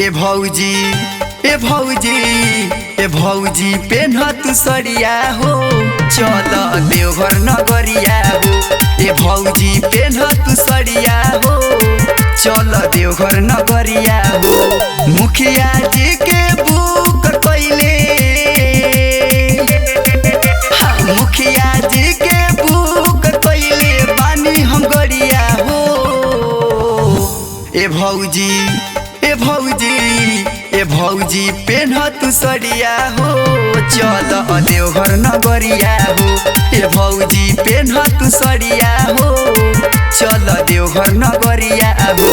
ए भौजी ए भौजी ए भौजी पेन्ह तू सरिया हो चल देवघर नगरिया हो। ए भौजी पेन्ह तू सरिया हो चल देवघर नगरिया हो। मुखिया जी के बुक कैले मुखिया जी के बुक कैले बानी हम गरिया हो। ए भौजी ए भौजी ए भौजी पेन्ह तू सरिया हो चल देवघर नगरिया हो। ए भौजी पेन्ह तू सरिया हो चल देवघर नगरिया हो।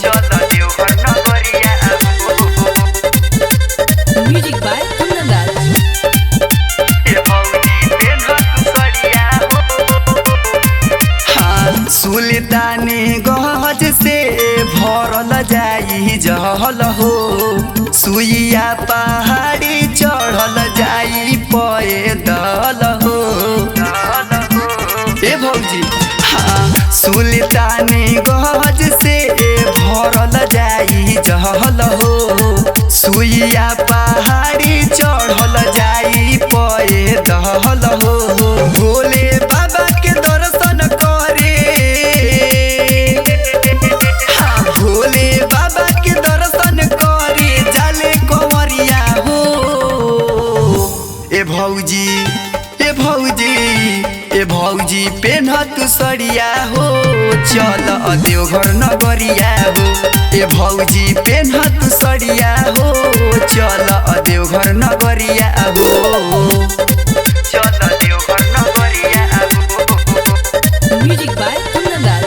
चल देवघर नगरिया हो। म्यूजिक बाय कुंदन ए भौजी पेन्ह तू सरिया हो। हाँ सुल्तानी गंज से भरल जाई जहल हो। सुइया पहाड़ी चढ़ल जाई पैदल हो। ए भौजी हाँ सुल्तानी गंज से भरल जाई जहल हो। सुइया पहाड़ी चढ़ल जाई पैदल हो। भोले बाबा के दर्शन करे हाँ भोले बाबा के दर्शन करे जाले कंवरिया हो। ए भौजी ए भौजी ए भौजी पेन्ह तू सरिया हो चल देवघर नगरिया हो। ए भौजी पेन्ह तू सरिया हो चल देवघर नगरिया हो। चल देवघर नगरिया हो। म्यूजिक बाय कुंदन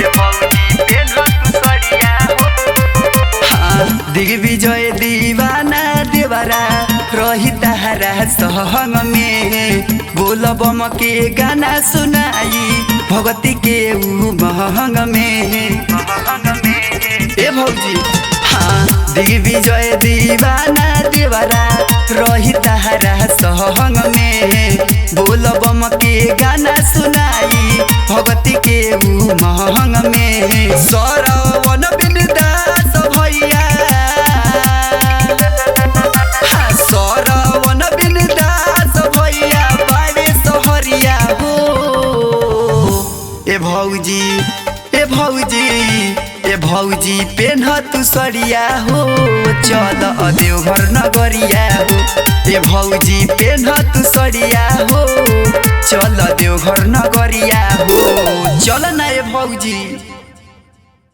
ए भौजी पेन्ह तू सरिया हो। हाँ दिग्विजय दीवाना देवरा रही तारा सहंग में। बोल बम के गाना सुनाई भगती के महंग में। ए भौजी हाँ दिग्विजय दीवाना देवरा रही तारा सहंग में। बोल बम के गाना सुनाई भगती के महंग में। सरवन बिंदास भैया हाँ सरवन बिंदास भैया बाड़े सहरिया हो। ए भौजी ए भौजी ए भौजी पेन्ह तू सरिया हो चल देवघर नगरिया हो। ए भौजी पेन्ह तू सरिया हो चल देवघर नगरिया हो। चल ना ए भौजी।